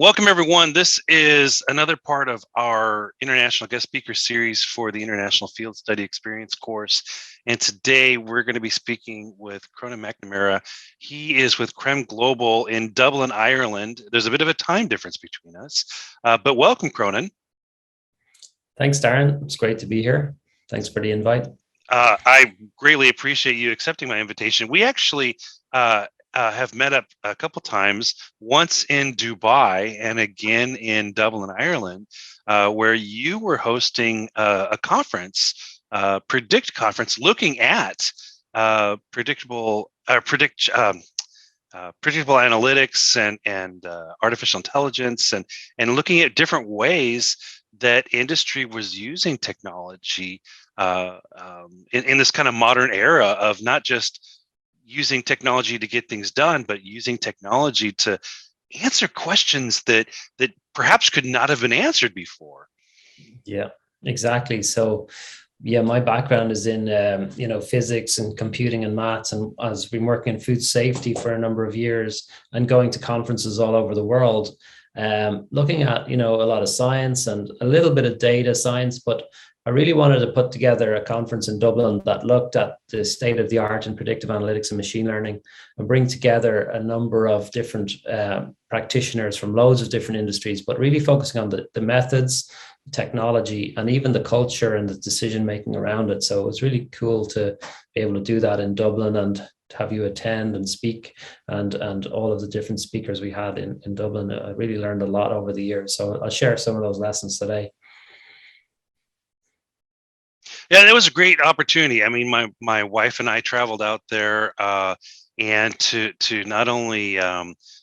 Welcome, everyone. This is another part of our International Guest Speaker Series for the International Field Study Experience course. And today we're going to be speaking with Cronan McNamara. He is with Creme Global in Dublin, Ireland. There's a bit of a time difference between us, but welcome, Cronan. Thanks, Darin. It's great to be here. Thanks for the invite. I greatly appreciate you accepting my invitation. We actually have met up a couple times, once in Dubai and again in Dublin, Ireland, where you were hosting a conference, Predict conference, looking at predictable analytics and artificial intelligence and looking at different ways that industry was using technology in this kind of modern era of not just using technology to get things done, but using technology to answer questions that perhaps could not have been answered before. Yeah, exactly. So, yeah, my background is in physics and computing and maths, and I've been working in food safety for a number of years and going to conferences all over the world, looking at a lot of science and a little bit of data science, but I really wanted to put together a conference in Dublin that looked at the state of the art in predictive analytics and machine learning and bring together a number of different practitioners from loads of different industries, but really focusing on the methods, technology, and even the culture and the decision making around it. So it was really cool to be able to do that in Dublin and have you attend and speak and all of the different speakers we had in Dublin. I really learned a lot over the years. So I'll share some of those lessons today. Yeah, it was a great opportunity. I mean, my wife and I traveled out there and to not only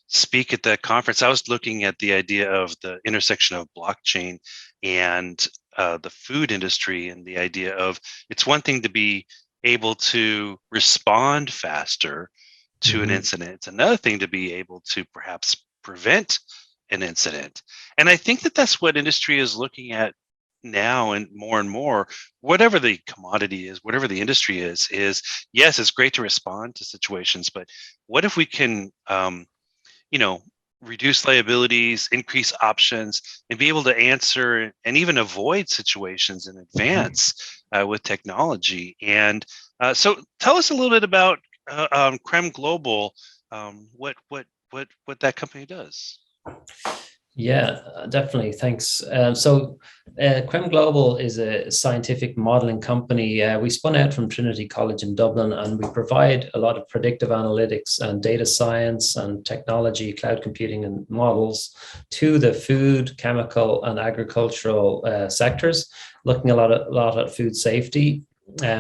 speak at that conference, I was looking at the idea of the intersection of blockchain and the food industry, and the idea of it's one thing to be able to respond faster to an incident. It's another thing to be able to perhaps prevent an incident. And I think that that's what industry is looking at now, and more, whatever the commodity is, whatever the industry is yes, it's great to respond to situations, but what if we can reduce liabilities, increase options, and be able to answer and even avoid situations in advance with technology. And so tell us a little bit about Creme Global, what that company does. Yeah, definitely. Thanks. So Creme Global is a scientific modeling company. We spun out from Trinity College in Dublin, and we provide a lot of predictive analytics and data science and technology, cloud computing and models to the food, chemical and agricultural sectors, looking a lot at food safety.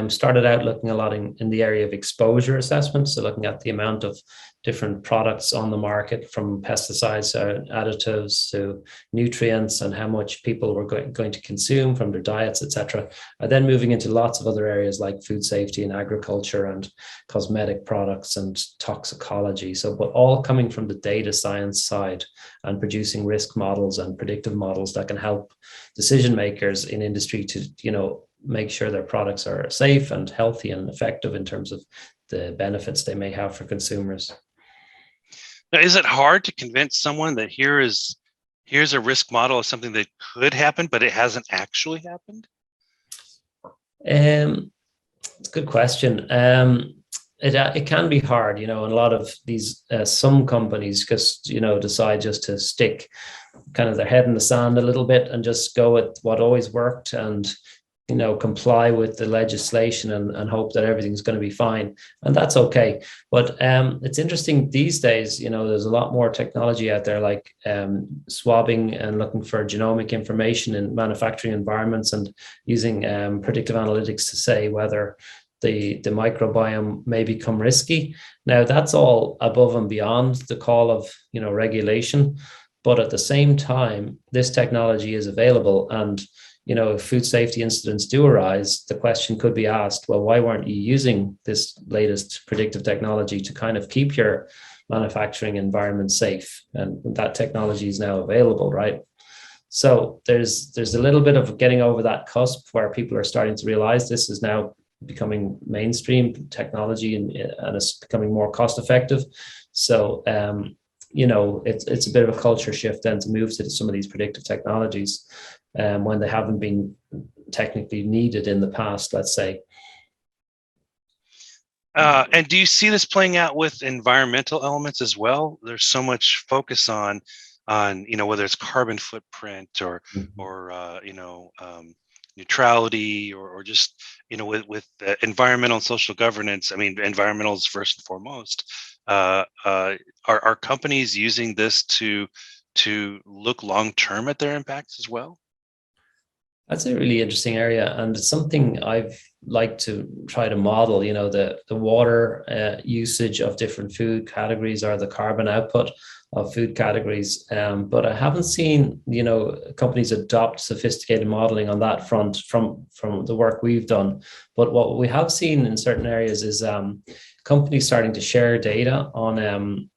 Started out looking a lot in the area of exposure assessment, so looking at the amount of different products on the market, from pesticides, additives to nutrients, and how much people were going to consume from their diets, etc. Then moving into lots of other areas like food safety and agriculture and cosmetic products and toxicology. So, but all coming from the data science side and producing risk models and predictive models that can help decision makers in industry to, make sure their products are safe and healthy and effective in terms of the benefits they may have for consumers. Now, is it hard to convince someone that here's a risk model of something that could happen, but it hasn't actually happened? It's a good question. It can be hard, and a lot of these some companies just decide just to stick kind of their head in the sand a little bit and just go with what always worked and comply with the legislation and hope that everything's going to be fine. And that's okay. But it's interesting these days, there's a lot more technology out there, like swabbing and looking for genomic information in manufacturing environments and using predictive analytics to say whether the microbiome may become risky. Now, that's all above and beyond the call of, regulation. But at the same time, this technology is available, and if food safety incidents do arise, the question could be asked, well, why weren't you using this latest predictive technology to kind of keep your manufacturing environment safe? And that technology is now available, right? So there's a little bit of getting over that cusp where people are starting to realize this is now becoming mainstream technology and it's becoming more cost effective. So it's a bit of a culture shift then to move to some of these predictive technologies when they haven't been technically needed in the past, let's say. And do you see this playing out with environmental elements as well? There's so much focus on whether it's carbon footprint or neutrality or just with environmental and social governance. I mean, environmental is first and foremost. Are companies using this to look long term at their impacts as well? That's a really interesting area, and it's something I've liked to try to model. The water usage of different food categories or the carbon output of food categories. But I haven't seen companies adopt sophisticated modeling on that front from the work we've done. But what we have seen in certain areas is companies starting to share data on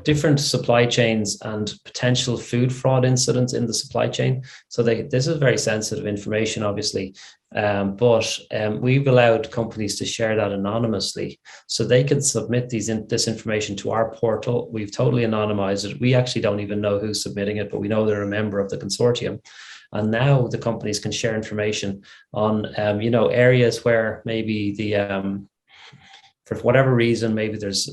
different supply chains and potential food fraud incidents in the supply chain. So this is very sensitive information, obviously, but we've allowed companies to share that anonymously, so they can submit this information to our portal. We've totally anonymized it. We actually don't even know who's submitting it, but we know they're a member of the consortium. And now the companies can share information on areas where maybe for whatever reason, maybe there's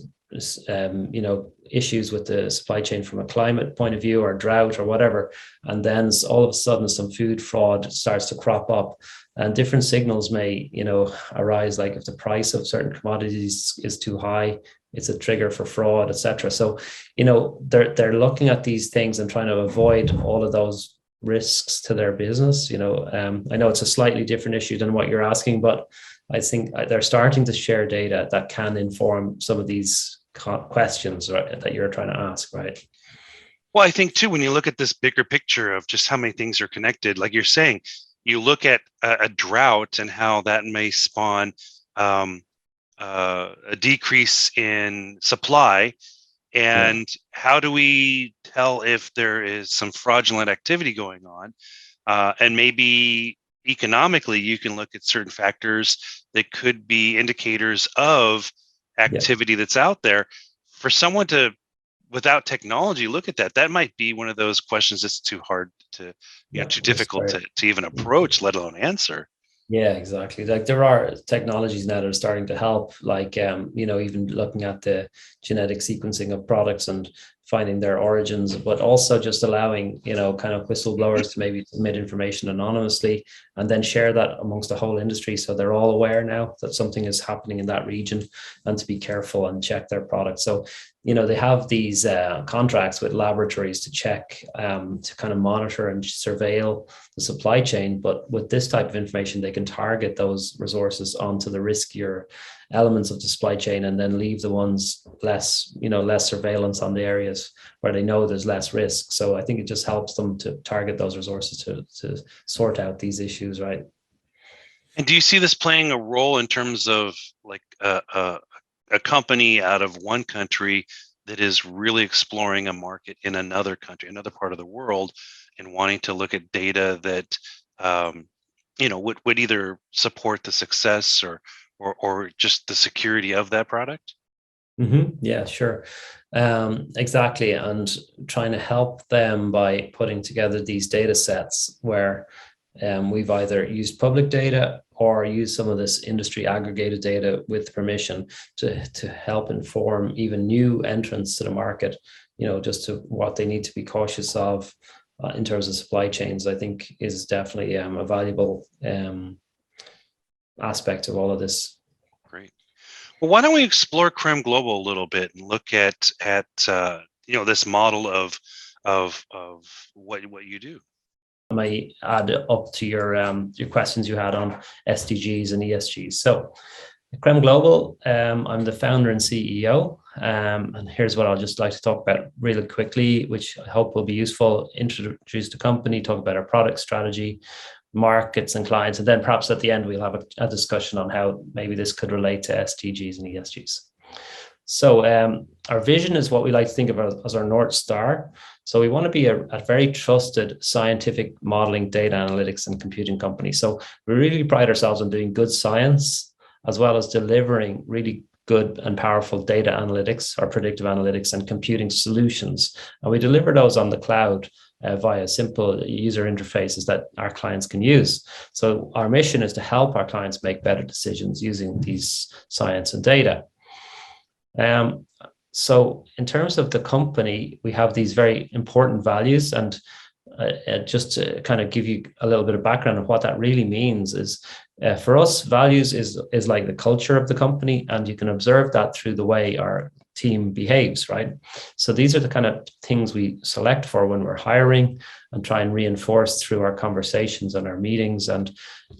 issues with the supply chain from a climate point of view or drought or whatever, and then all of a sudden some food fraud starts to crop up, and different signals may arise, like if the price of certain commodities is too high, it's a trigger for fraud, etc. So they're looking at these things and trying to avoid all of those risks to their business. I know it's a slightly different issue than what you're asking, but I think they're starting to share data that can inform some of these questions, right, that you're trying to ask, right? Well, I think too, when you look at this bigger picture of just how many things are connected, like you're saying, you look at a drought and how that may spawn a decrease in supply. And how do we tell if there is some fraudulent activity going on? And maybe economically, you can look at certain factors that could be indicators of activity that's out there. For someone to, without technology, look at that might be one of those questions that's too hard to, too difficult to even approach, let alone answer. Yeah, exactly. Like there are technologies now that are starting to help, like, even looking at the genetic sequencing of products and finding their origins, but also just allowing, kind of whistleblowers to maybe submit information anonymously and then share that amongst the whole industry. So they're all aware now that something is happening in that region and to be careful and check their products. So, they have these contracts with laboratories to check, to kind of monitor and surveil the supply chain. But with this type of information, they can target those resources onto the riskier elements of the supply chain and then leave the ones less surveillance on the areas where they know there's less risk. So I think it just helps them to target those resources to sort out these issues, right? And do you see this playing a role in terms of like a company out of one country that is really exploring a market in another country, another part of the world, and wanting to look at data that would either support the success or just the security of that product? Mm-hmm. Yeah, sure. Exactly. And trying to help them by putting together these data sets where we've either used public data or used some of this industry aggregated data with permission to help inform even new entrants to the market, just to what they need to be cautious of in terms of supply chains, I think is definitely a valuable aspect of all of this. Great. Well, why don't we explore Creme Global a little bit and look at this model of what you do. I might add up to your questions you had on SDGs and ESGs. So Creme Global, I'm the founder and CEO. And here's what I'll just like to talk about really quickly, which I hope will be useful. Introduce the company, talk about our product strategy, markets and clients, and then perhaps at the end we'll have a discussion on how maybe this could relate to SDGs and ESGs. So our vision is what we like to think of as our North Star. So we want to be a very trusted scientific modeling, data analytics, and computing company. So we really pride ourselves on doing good science as well as delivering really good and powerful data analytics or predictive analytics and computing solutions. And we deliver those on the cloud via simple user interfaces that our clients can use. So our mission is to help our clients make better decisions using these science and data. So in terms of the company, we have these very important values, and just to kind of give you a little bit of background of what that really means is, for us, values is like the culture of the company, and you can observe that through the way our team behaves, right? So these are the kind of things we select for when we're hiring and try and reinforce through our conversations and our meetings and,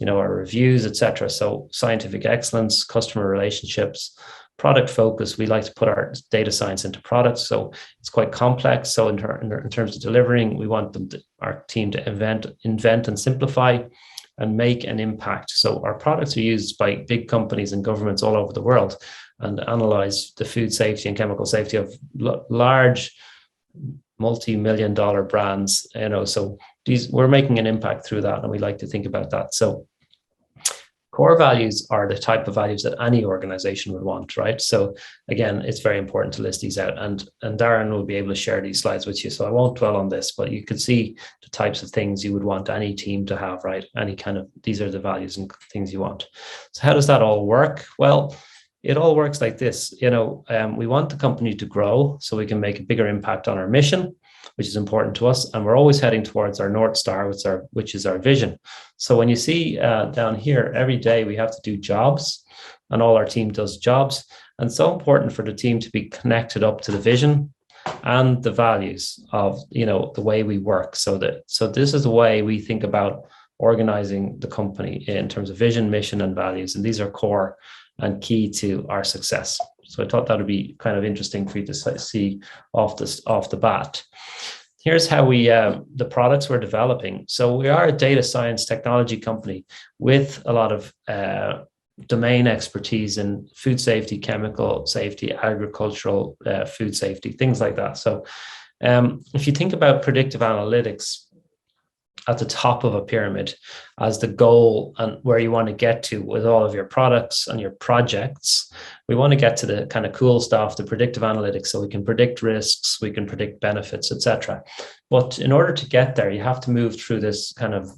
our reviews, etc. So scientific excellence, customer relationships, product focus. We like to put our data science into products, so it's quite complex. So in terms of delivering, we want our team to invent and simplify and make an impact. So our products are used by big companies and governments all over the world, and analyze the food safety and chemical safety of large multi-million-dollar brands. So we're making an impact through that, and we like to think about that. So core values are the type of values that any organization would want, right? So again, it's very important to list these out, and Darin will be able to share these slides with you. So I won't dwell on this, but you can see the types of things you would want any team to have, right? These are the values and things you want. So how does that all work? Well, it all works like this. We want the company to grow so we can make a bigger impact on our mission, which is important to us. And we're always heading towards our North Star, which is our vision. So when you see down here, every day we have to do jobs, and all our team does jobs. And so important for the team to be connected up to the vision and the values of, the way we work. So this is the way we think about organizing the company in terms of vision, mission, and values. And these are core and key to our success. So I thought that would be kind of interesting for you to see off the bat. Here's how the products we're developing. So we are a data science technology company with a lot of domain expertise in food safety, chemical safety, agricultural food safety, things like that. So if you think about predictive analytics at the top of a pyramid as the goal and where you want to get to with all of your products and your projects, we want to get to the kind of cool stuff, the predictive analytics, so we can predict risks, we can predict benefits, etc. But in order to get there, you have to move through this kind of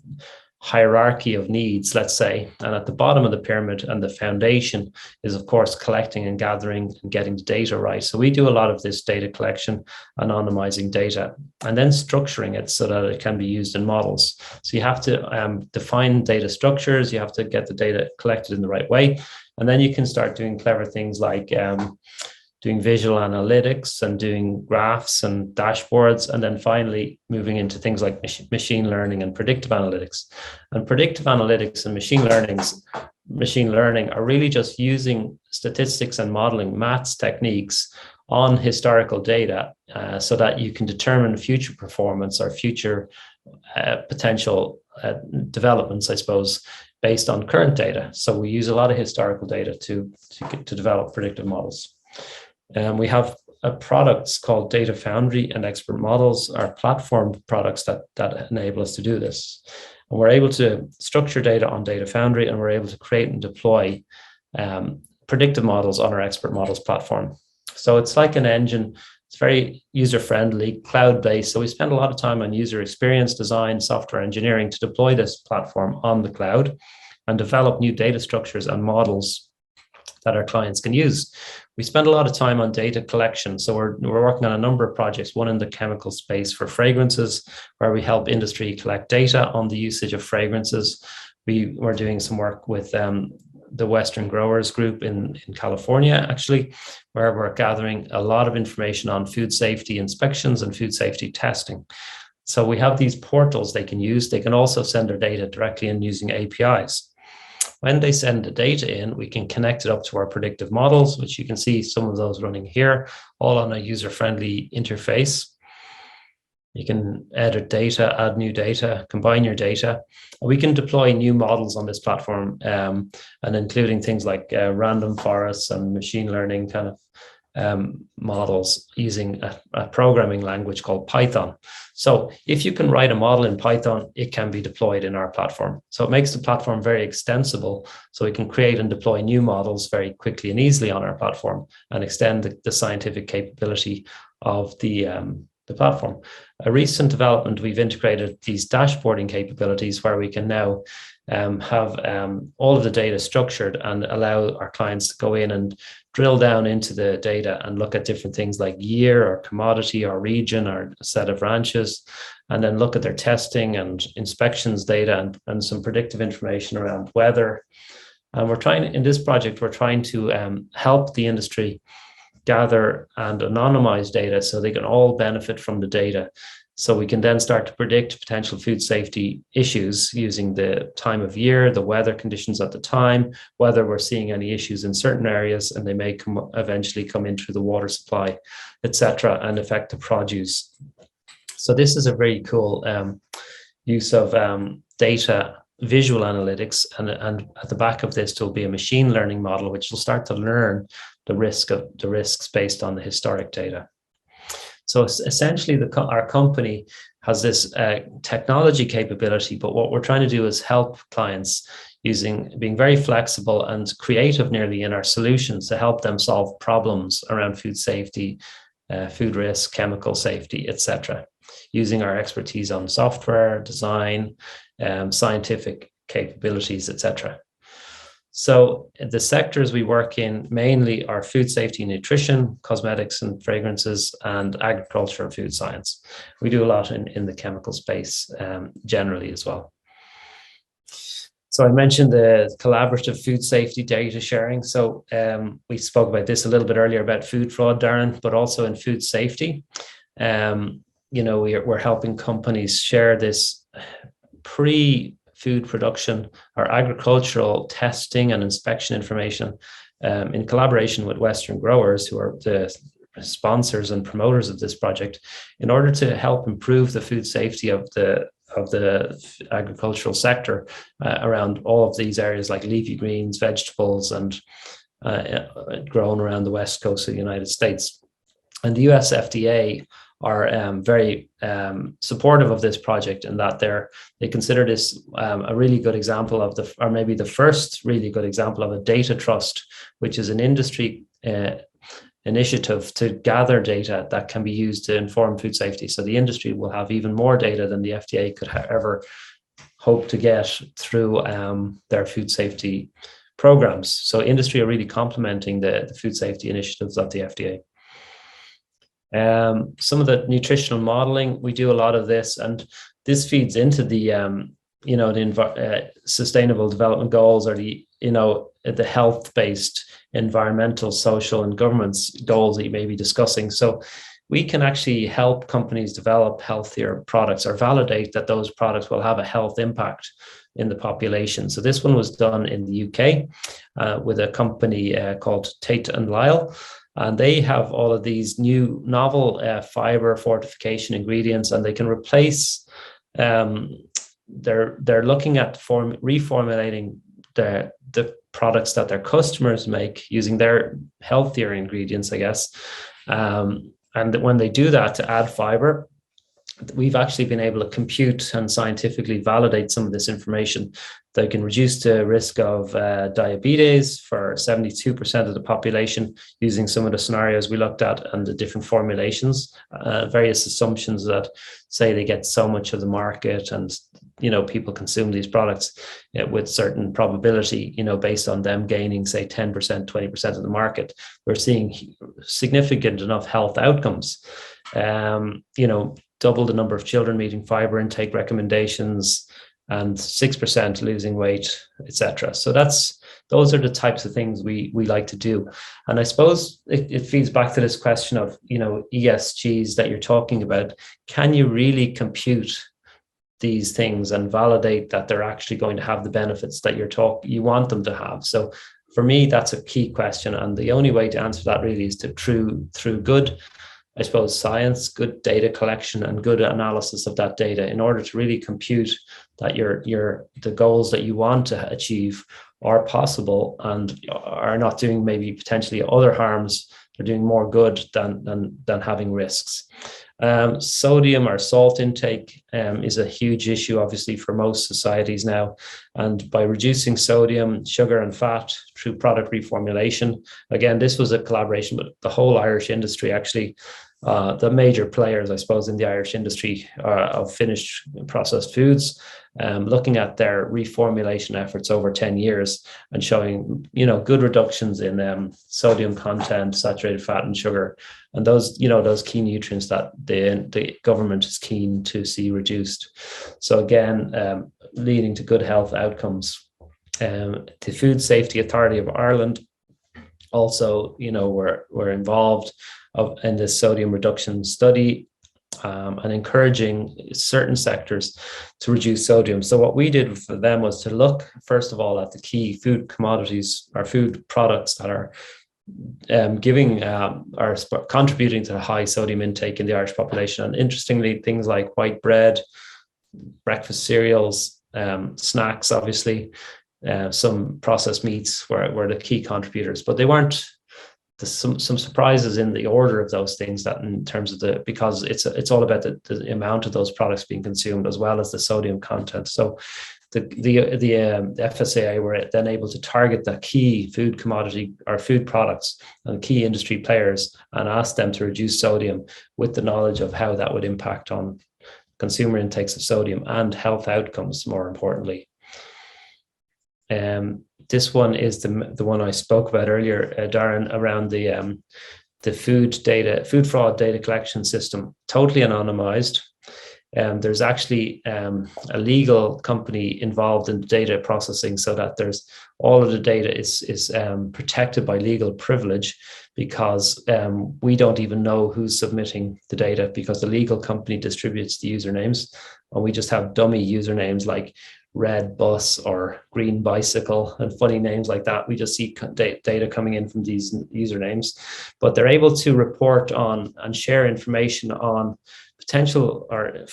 hierarchy of needs, let's say. And at the bottom of the pyramid and the foundation is, of course, collecting and gathering and getting the data right. So we do a lot of this data collection, anonymizing data, and then structuring it so that it can be used in models. So you have to define data structures, you have to get the data collected in the right way, and then you can start doing clever things like doing visual analytics and doing graphs and dashboards, and then finally moving into things like machine learning and predictive analytics. And predictive analytics and machine learning are really just using statistics and modeling, maths techniques on historical data so that you can determine future performance or future potential developments, I suppose, based on current data. So we use a lot of historical data to develop predictive models. We have products called Data Foundry and Expert Models, are platform products that enable us to do this. And we're able to structure data on Data Foundry, and we're able to create and deploy predictive models on our Expert Models platform. So it's like an engine. It's very user-friendly, cloud-based. So we spend a lot of time on user experience design, software engineering to deploy this platform on the cloud and develop new data structures and models that our clients can use. We spend a lot of time on data collection. So we're working on a number of projects, one in the chemical space for fragrances, where we help industry collect data on the usage of fragrances. We're doing some work with the Western Growers Group in California, actually, where we're gathering a lot of information on food safety inspections and food safety testing. So we have these portals they can use. They can also send their data directly in using APIs. When they send the data in, we can connect it up to our predictive models, which you can see some of those running here, all on a user-friendly interface. You can edit data, add new data, combine your data. We can deploy new models on this platform, and including things like random forests and machine learning kind of models using a programming language called Python. So if you can write a model in Python, it can be deployed in our platform. So it makes the platform very extensible, so we can create and deploy new models very quickly and easily on our platform and extend the scientific capability of the platform. A recent development, we've integrated these dashboarding capabilities where we can now have all of the data structured and allow our clients to go in and drill down into the data and look at different things like year or commodity or region or a set of ranches, and then look at their testing and inspections data and some predictive information around weather. And in this project, we're trying to help the industry gather and anonymize data so they can all benefit from the data. So we can then start to predict potential food safety issues using the time of year, the weather conditions at the time, whether we're seeing any issues in certain areas, and they may eventually come in through the water supply, etc., and affect the produce. So this is a very cool use of data visual analytics, and at the back of this will be a machine learning model which will start to learn the risks based on the historic data. So essentially, our company has this technology capability, but what we're trying to do is help clients being very flexible and creative nearly in our solutions to help them solve problems around food safety, food risk, chemical safety, etc., using our expertise on software, design, scientific capabilities, etc. So the sectors we work in mainly are food safety and nutrition, cosmetics and fragrances, and agriculture and food science. We do a lot in the chemical space generally as well. So I mentioned the collaborative food safety data sharing. So we spoke about this a little bit earlier about food fraud, Darin, but also in food safety. We're helping companies share this pre-food production or agricultural testing and inspection information in collaboration with Western growers, who are the sponsors and promoters of this project, in order to help improve the food safety of the agricultural sector around all of these areas like leafy greens, vegetables, and grown around the west coast of the United States. And the US FDA are very supportive of this project, in that they consider this a really good example of or maybe the first really good example of a data trust, which is an industry initiative to gather data that can be used to inform food safety. So the industry will have even more data than the FDA could ever hope to get through their food safety programs. So industry are really complementing the food safety initiatives of the FDA. Some of the nutritional modeling, we do a lot of this, and this feeds into the sustainable development goals, or the health-based environmental, social, and governance goals that you may be discussing. So we can actually help companies develop healthier products, or validate that those products will have a health impact in the population. So this one was done in the UK with a company called Tate and Lyle. And they have all of these new novel fiber fortification ingredients, and they can replace, they're looking at reformulating the products that their customers make using their healthier ingredients, I guess. And when they do that to add fiber, we've actually been able to compute and scientifically validate some of this information. They can reduce the risk of diabetes for 72% of the population using some of the scenarios we looked at and the different formulations, various assumptions that say they get so much of the market, and people consume these products with certain probability, based on them gaining, say, 10%, 20% of the market. We're seeing significant enough health outcomes, double the number of children meeting fiber intake recommendations, and 6% losing weight, etc. So those are the types of things we like to do. And I suppose it feeds back to this question of, ESGs that you're talking about. Can you really compute these things and validate that they're actually going to have the benefits that you want them to have? So for me, that's a key question. And the only way to answer that really is through good, I suppose, science, good data collection, and good analysis of that data, in order to really compute that the goals that you want to achieve are possible and are not doing maybe potentially other harms are doing more good than having risks. Sodium or salt intake is a huge issue, obviously, for most societies now. And by reducing sodium, sugar, and fat through product reformulation, again, this was a collaboration with the whole Irish industry, actually. The major players, I suppose, in the Irish industry of finished processed foods, looking at their reformulation efforts over 10 years and showing, good reductions in sodium content, saturated fat, and sugar, and those key nutrients that the government is keen to see reduced. So again, leading to good health outcomes. The Food Safety Authority of Ireland also, were involved in this sodium reduction study, and encouraging certain sectors to reduce sodium. So what we did for them was to look, first of all, at the key food commodities or food products that are are contributing to the high sodium intake in the Irish population. And interestingly, things like white bread, breakfast cereals, snacks, obviously, some processed meats were the key contributors, but they weren't. Some surprises in the order of those things, that in terms of because it's all about the amount of those products being consumed as well as the sodium content. So the FSAI were then able to target the key food commodity or food products and key industry players and ask them to reduce sodium with the knowledge of how that would impact on consumer intakes of sodium and health outcomes, more importantly. This one is the one I spoke about earlier, Darin, around the food fraud data collection system, totally anonymized. There's actually a legal company involved in the data processing, so that there's all of the data is protected by legal privilege, because we don't even know who's submitting the data, because the legal company distributes the usernames, and we just have dummy usernames like red bus or green bicycle and funny names like that. We just see data coming in from these usernames, but they're able to report on and share information on potential or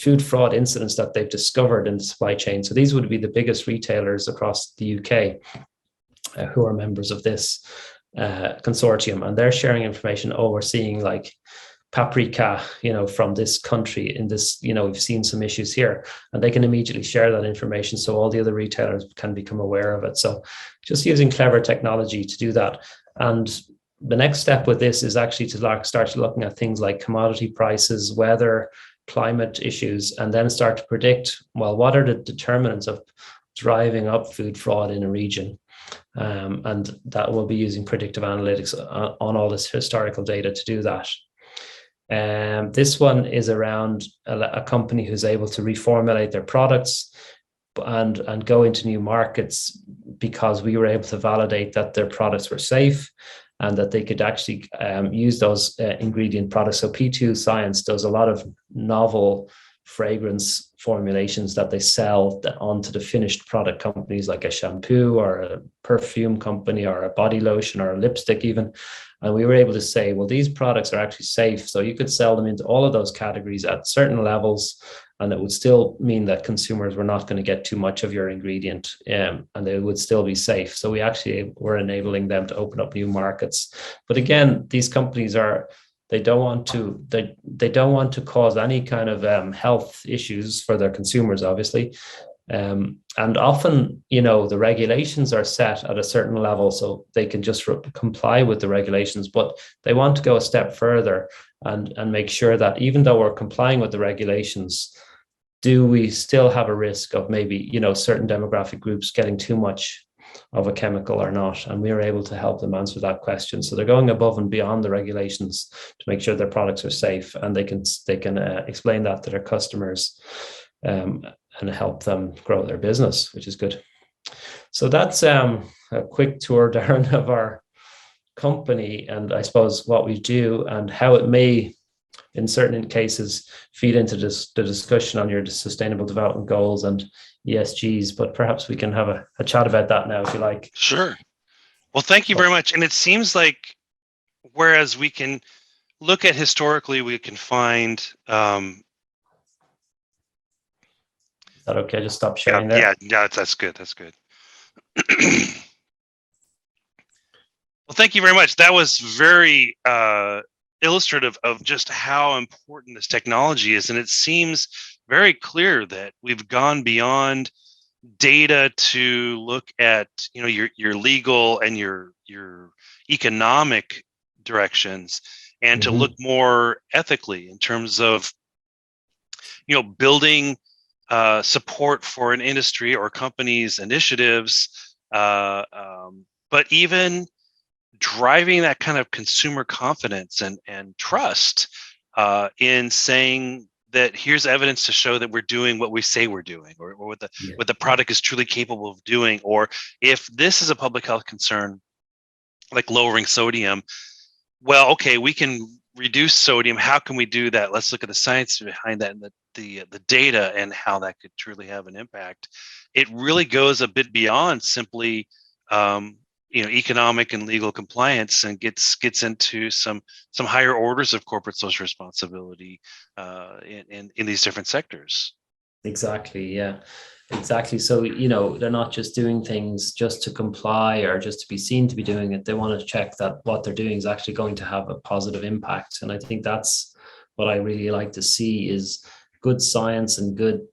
food fraud incidents that they've discovered in the supply chain. So these would be the biggest retailers across the UK who are members of this consortium, and they're sharing information. Oh, we're seeing like paprika, from this country in this, we've seen some issues here, and they can immediately share that information so all the other retailers can become aware of it. So just using clever technology to do that. And the next step with this is actually to start looking at things like commodity prices, weather, climate issues, and then start to predict, well, what are the determinants of driving up food fraud in a region? And that will be using predictive analytics on all this historical data to do that. This one is around a company who's able to reformulate their products and go into new markets, because we were able to validate that their products were safe and that they could actually use those ingredient products. So P2 Science does a lot of novel fragrance formulations that they sell onto the finished product companies, like a shampoo or a perfume company or a body lotion or a lipstick even. And we were able to say, well, these products are actually safe. So you could sell them into all of those categories at certain levels, and it would still mean that consumers were not going to get too much of your ingredient, and they would still be safe. So we actually were enabling them to open up new markets. But again, these companies they don't want to cause any kind of health issues for their consumers, obviously. And often, the regulations are set at a certain level, so they can just comply with the regulations, but they want to go a step further and make sure that even though we're complying with the regulations, do we still have a risk of maybe, certain demographic groups getting too much of a chemical or not? And we are able to help them answer that question. So they're going above and beyond the regulations to make sure their products are safe, and they can explain that to their customers, and help them grow their business, which is good. So that's a quick tour, Darin, of our company, and I suppose what we do and how it may, in certain cases, feed into the discussion on your sustainable development goals and ESGs. But perhaps we can have a chat about that now, if you like. Sure. Well, thank you very much. And it seems like, whereas we can look at historically, we can find Is that okay? Just stop sharing there. Yeah, that's good. That's good. Well, thank you very much. That was very illustrative of just how important this technology is. And it seems very clear that we've gone beyond data to look at, your legal and your economic directions, and to look more ethically in terms of, building support for an industry or companies' initiatives, but even driving that kind of consumer confidence and trust in saying that here's evidence to show that we're doing what we say we're doing, or what the product is truly capable of doing. Or if this is a public health concern, like lowering sodium, well, okay, we can reduce sodium. How can we do that? Let's look at the science behind that and the data and how that could truly have an impact. It really goes a bit beyond simply economic and legal compliance, and gets into some higher orders of corporate social responsibility in these different sectors. Exactly. Yeah, exactly. So, they're not just doing things just to comply or just to be seen to be doing it. They want to check that what they're doing is actually going to have a positive impact. And I think that's what I really like to see, is good science and good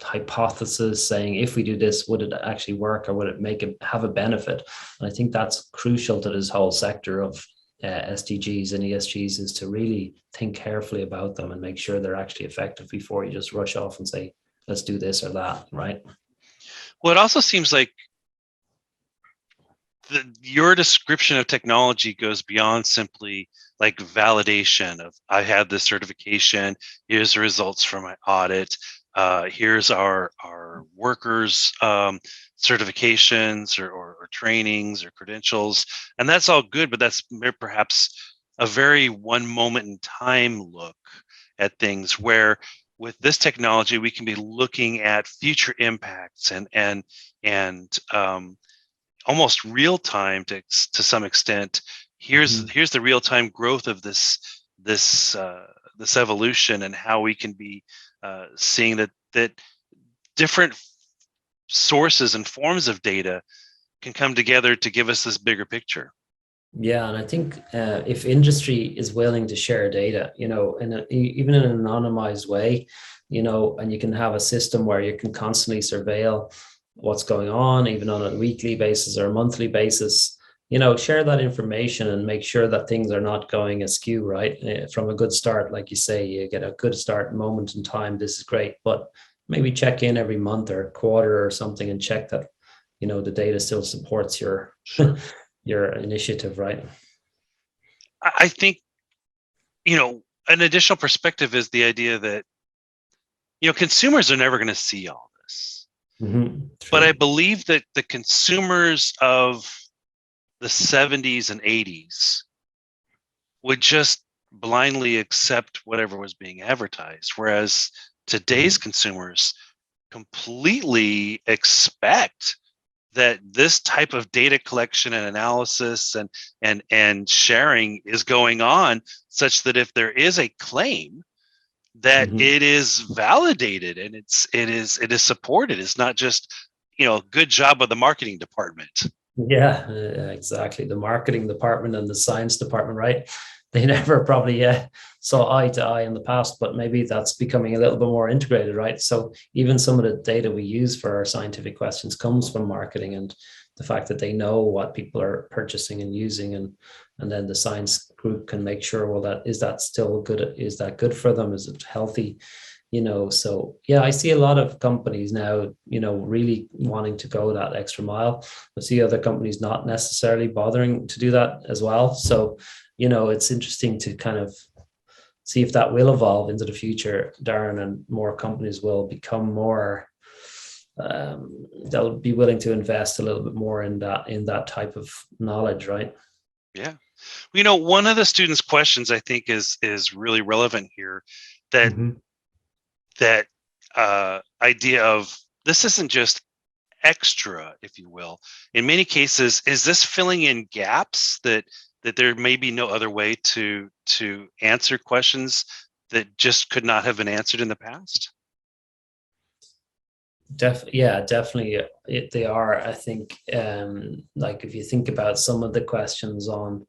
hypothesis saying, if we do this, would it actually work, or would it make it have a benefit? And I think that's crucial to this whole sector of SDGs and ESGs, is to really think carefully about them and make sure they're actually effective before you just rush off and say, let's do this or that, right? Well, it also seems like your description of technology goes beyond simply like validation of, I had this certification, here's the results from my audit, here's our workers certifications or trainings or credentials, and that's all good, but that's perhaps a very one moment in time look at things, where with this technology we can be looking at future impacts and almost real time to some extent. Here's the real time growth of this evolution, and how we can be seeing that different sources and forms of data can come together to give us this bigger picture. Yeah, and I think if industry is willing to share data, even in an anonymized way, and you can have a system where you can constantly surveil what's going on, even on a weekly basis or a monthly basis, share that information and make sure that things are not going askew, right? From a good start, like you say, you get a good start moment in time. This is great, but maybe check in every month or quarter or something and check that, the data still supports your your initiative, right? I think, an additional perspective is the idea that, consumers are never going to see all this. But I believe that the consumers of the 70s and 80s would just blindly accept whatever was being advertised, whereas today's consumers completely expect that this type of data collection and analysis and sharing is going on, such that if there is a claim, that it is validated and it is supported. It's not just, good job of the marketing department. Yeah, exactly. The marketing department and the science department, right? They never probably saw eye to eye in the past, but maybe that's becoming a little bit more integrated, right? So even some of the data we use for our scientific questions comes from marketing, and the fact that they know what people are purchasing and using, and then the science group can make sure, well, is that still good? Is that good for them? Is it healthy? So yeah, I see a lot of companies now, really wanting to go that extra mile. I see other companies not necessarily bothering to do that as well. So, it's interesting to kind of see if that will evolve into the future, Darin, and more companies will become more, they'll be willing to invest a little bit more in that type of knowledge, right? Yeah. One of the students' questions I think is really relevant here, that that idea of, this isn't just extra, if you will. In many cases, is this filling in gaps that there may be no other way to answer questions that just could not have been answered in the past? Definitely, they are. I think, like if you think about some of the questions on,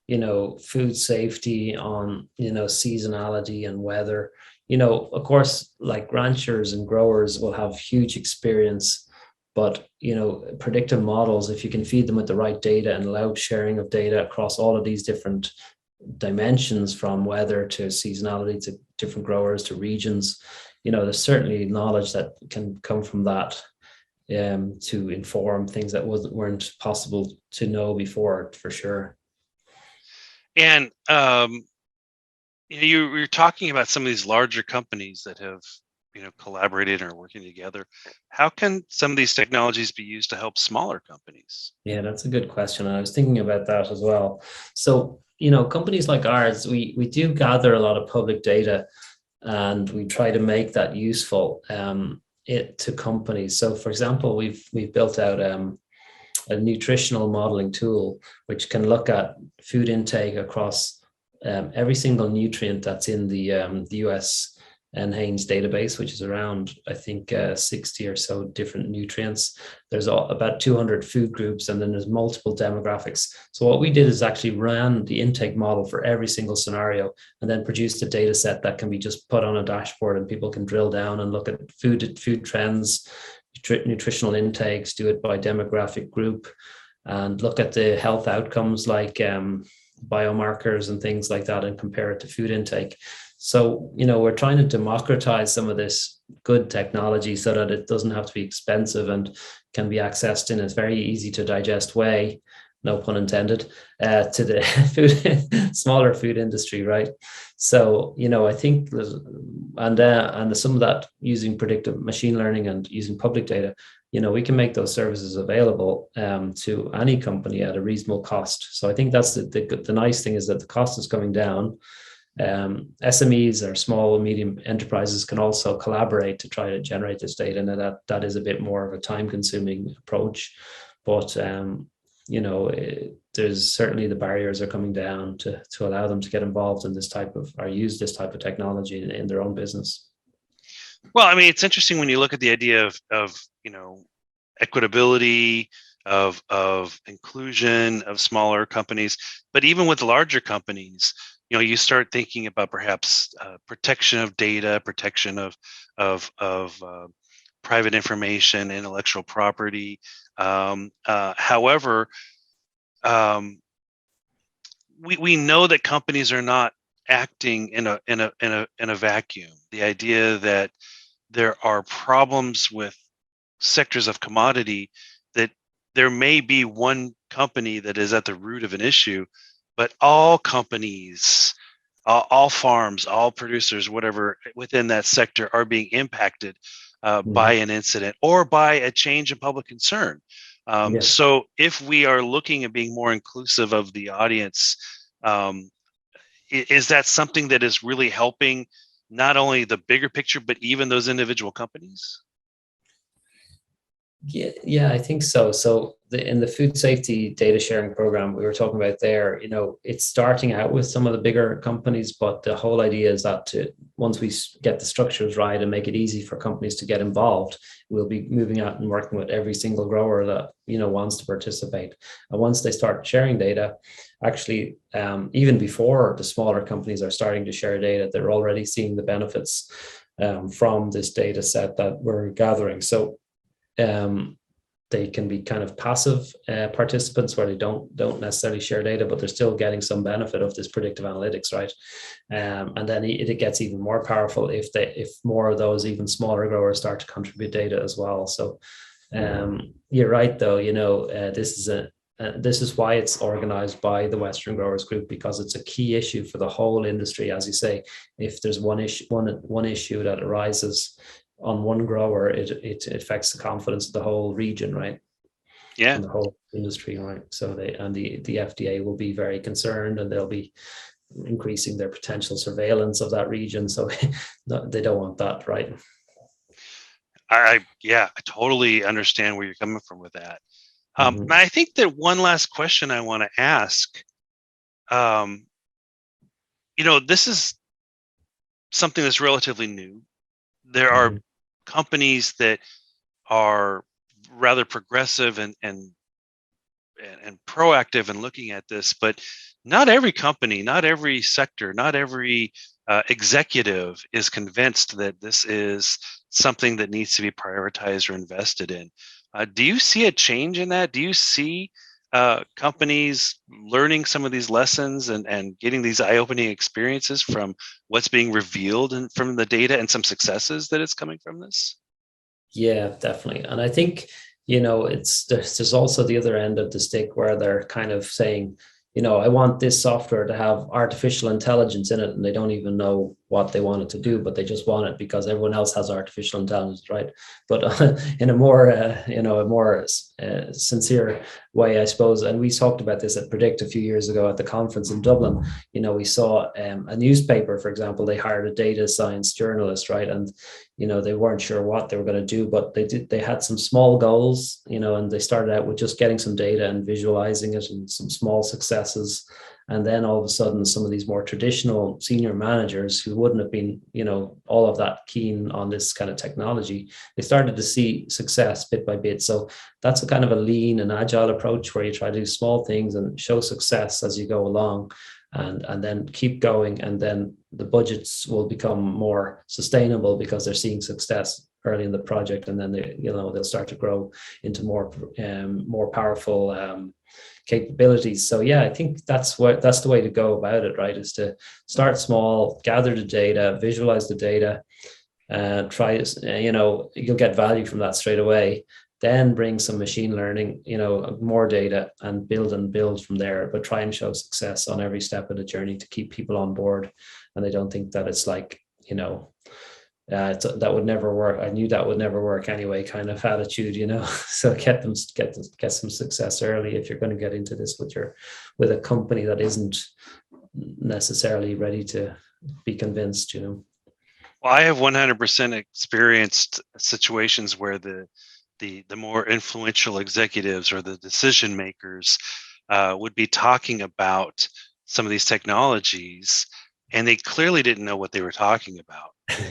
food safety, on, seasonality and weather, of course, like ranchers and growers will have huge experience, but, predictive models, if you can feed them with the right data and allow sharing of data across all of these different dimensions, from weather to seasonality to different growers to regions, there's certainly knowledge that can come from that, to inform things that weren't possible to know before, for sure. And you're talking about some of these larger companies that have collaborated or working together. How can some of these technologies be used to help smaller companies? Yeah, that's a good question. I was thinking about that as well. So, companies like ours, we do gather a lot of public data, and we try to make that useful, to companies. So, for example, we've built out, a nutritional modeling tool which can look at food intake across, every single nutrient that's in the US NHANES database, which is around, I think, 60 or so different nutrients. There's about 200 food groups, and then there's multiple demographics. So what we did is actually ran the intake model for every single scenario, and then produced a data set that can be just put on a dashboard, and people can drill down and look at food trends, nutritional intakes, do it by demographic group, and look at the health outcomes like, biomarkers and things like that, and compare it to food intake. So, we're trying to democratize some of this good technology so that it doesn't have to be expensive and can be accessed in a very easy to digest way, no pun intended, to the smaller food industry, right? So, I think and some of that using predictive machine learning and using public data, we can make those services available, to any company at a reasonable cost. So I think that's the nice thing, is that the cost is coming down. SMEs or small medium enterprises can also collaborate to try to generate this data, and that is a bit more of a time consuming approach, but there's certainly the barriers are coming down to allow them to get involved in this type of, or use this type of technology in their own business. Well, I mean, it's interesting when you look at the idea of equitability, of inclusion of smaller companies, but even with larger companies, you start thinking about perhaps protection of data, protection of private information, intellectual property. However, we know that companies are not acting in a vacuum. The idea that there are problems with sectors of commodity, that there may be one company that is at the root of an issue, but all companies, all farms, all producers, whatever within that sector are being impacted by an incident or by a change in public concern. So if we are looking at being more inclusive of the audience, is that something that is really helping not only the bigger picture, but even those individual companies? Yeah, I think so. So in the food safety data sharing program we were talking about there, it's starting out with some of the bigger companies, but the whole idea is that once we get the structures right and make it easy for companies to get involved, we'll be moving out and working with every single grower that wants to participate. And once they start sharing data, actually, even before the smaller companies are starting to share data, they're already seeing the benefits, from this data set that we're gathering. So they can be kind of passive participants, where they don't necessarily share data, but they're still getting some benefit of this predictive analytics, right? And then it gets even more powerful if more of those even smaller growers start to contribute data as well. So you're right, though. This is why it's organized by the Western Growers Group, because it's a key issue for the whole industry. As you say, if there's one issue that arises on one grower, it affects the confidence of the whole region, right? Yeah. And the whole industry, right? So the FDA will be very concerned, and they'll be increasing their potential surveillance of that region. So they don't want that, right? I totally understand where you're coming from with that. I think that one last question I want to ask, this is something that's relatively new. There are companies that are rather progressive and proactive in looking at this, but not every company, not every sector, not every executive is convinced that this is something that needs to be prioritized or invested in. Do you see a change in that? Do you see companies learning some of these lessons and getting these eye-opening experiences from what's being revealed from the data and some successes that is coming from this? Yeah, definitely. And I think, there's also the other end of the stick where they're kind of saying, I want this software to have artificial intelligence in it, and they don't even know what they want it to do, but they just want it because everyone else has artificial intelligence, right? But in a more, sincere way, I suppose. And we talked about this at Predict a few years ago at the conference in Dublin. We saw a newspaper, for example, they hired a data science journalist, right? And they weren't sure what they were going to do, but they had some small goals, and they started out with just getting some data and visualizing it and some small successes. And then all of a sudden, some of these more traditional senior managers who wouldn't have been, all of that keen on this kind of technology, they started to see success bit by bit. So that's a kind of a lean and agile approach where you try to do small things and show success as you go along. And then keep going, and then the budgets will become more sustainable because they're seeing success early in the project, and then they'll start to grow into more powerful capabilities. So yeah, I think that's the way to go about it, right? Is to start small, gather the data, visualize the data, try. You'll get value from that straight away. Then bring some machine learning, more data, and build from there, but try and show success on every step of the journey to keep people on board. And they don't think that it's like, that would never work. I knew that would never work anyway, kind of attitude, So get some success early if you're going to get into this with a company that isn't necessarily ready to be convinced, Well, I have 100% experienced situations where the more influential executives or the decision makers would be talking about some of these technologies, and they clearly didn't know what they were talking about.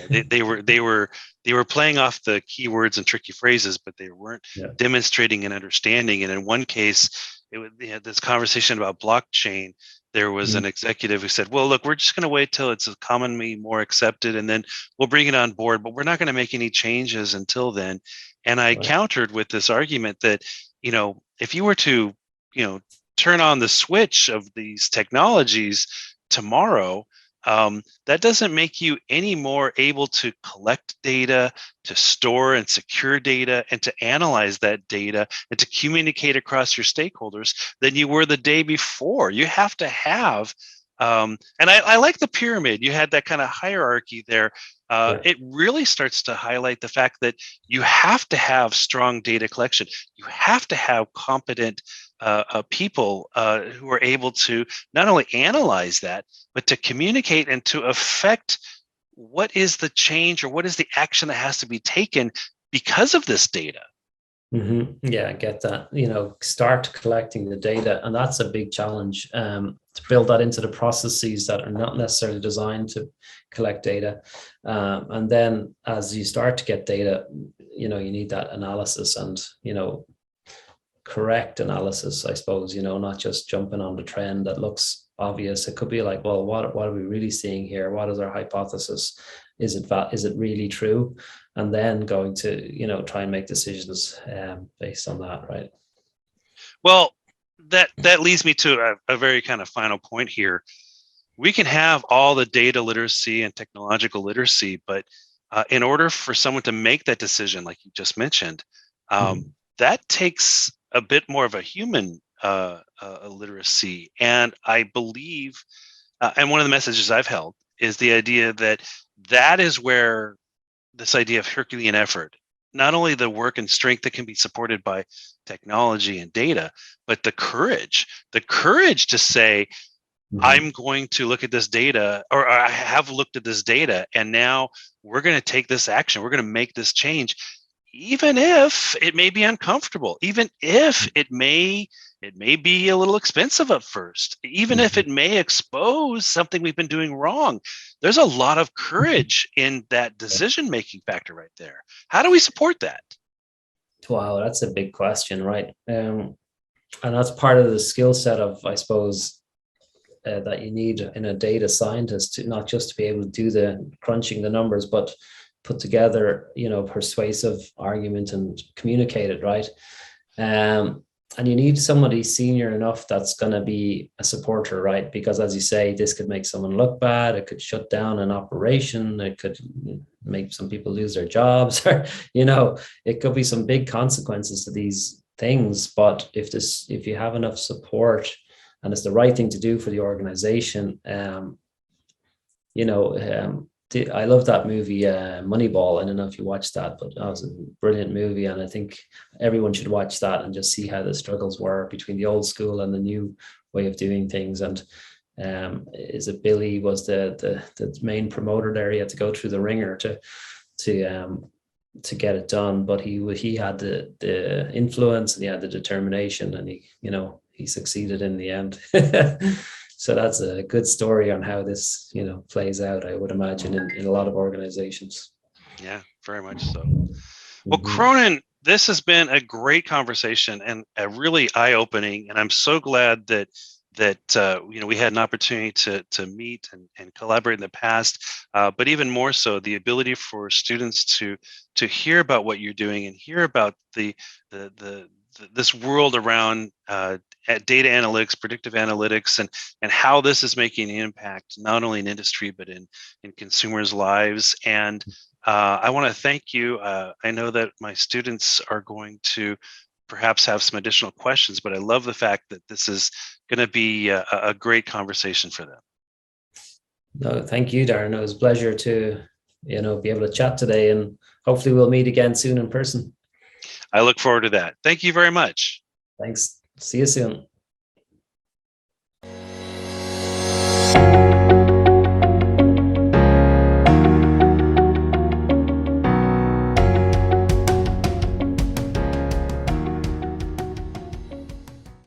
They were playing off the keywords and tricky phrases, but they weren't demonstrating an understanding. And in one case, they had this conversation about blockchain. There was an executive who said, well, look, we're just going to wait till it's commonly more accepted, and then we'll bring it on board, but we're not going to make any changes until then. And I countered with this argument that, if you were to, turn on the switch of these technologies tomorrow, that doesn't make you any more able to collect data, to store and secure data, and to analyze that data and to communicate across your stakeholders than you were the day before. You have to have, and I like the pyramid. You had that kind of hierarchy there. It really starts to highlight the fact that you have to have strong data collection. You have to have competent people who are able to not only analyze that, but to communicate and to affect what is the change or what is the action that has to be taken because of this data. Mm-hmm. Yeah, I get that. Start collecting the data, and that's a big challenge, to build that into the processes that are not necessarily designed to collect data. And then as you start to get data, you need that analysis and, correct analysis, I suppose, not just jumping on the trend that looks obvious. It could be like, well, what are we really seeing here? What is our hypothesis? Is it really true? And then going to, try and make decisions based on that, right? Well, that leads me to a very kind of final point here. We can have all the data literacy and technological literacy, but in order for someone to make that decision, like you just mentioned, that takes a bit more of a human literacy. And I believe, and one of the messages I've held is the idea that is where this idea of Herculean effort, not only the work and strength that can be supported by technology and data, but the courage to say, I'm going to look at this data, or I have looked at this data, and now we're going to take this action. We're going to make this change, even if it may be uncomfortable, even if it may be a little expensive at first, even if it may expose something we've been doing wrong. There's a lot of courage in that decision-making factor right there. How do we support that? Wow, that's a big question, right? And that's part of the skill set of, I suppose, that you need in a data scientist, to not just to be able to do the crunching the numbers, but put together, persuasive argument and communicate it, right? And you need somebody senior enough that's going to be a supporter, right? Because as you say, this could make someone look bad. It could shut down an operation. It could make some people lose their jobs, or, it could be some big consequences to these things. But if you have enough support and it's the right thing to do for the organization, I love that movie, Moneyball. I don't know if you watched that, but that was a brilliant movie. And I think everyone should watch that and just see how the struggles were between the old school and the new way of doing things. And is it Billy was the main promoter there? He had to go through the ringer to get it done, but he had the influence and he had the determination, and he succeeded in the end. So that's a good story on how this, plays out, I would imagine, in a lot of organizations. Yeah, very much so. Well, Cronan, this has been a great conversation and a really eye-opening, and I'm so glad that we had an opportunity to meet and collaborate in the past, but even more so, the ability for students to hear about what you're doing and hear about this world around data analytics, predictive analytics, and how this is making an impact not only in industry but in consumers' lives. And I want to thank you. I know that my students are going to perhaps have some additional questions, but I love the fact that this is going to be a great conversation for them. No, thank you, Darin. It was a pleasure to be able to chat today, and hopefully we'll meet again soon in person. I look forward to that. Thank you very much. Thanks. See you soon.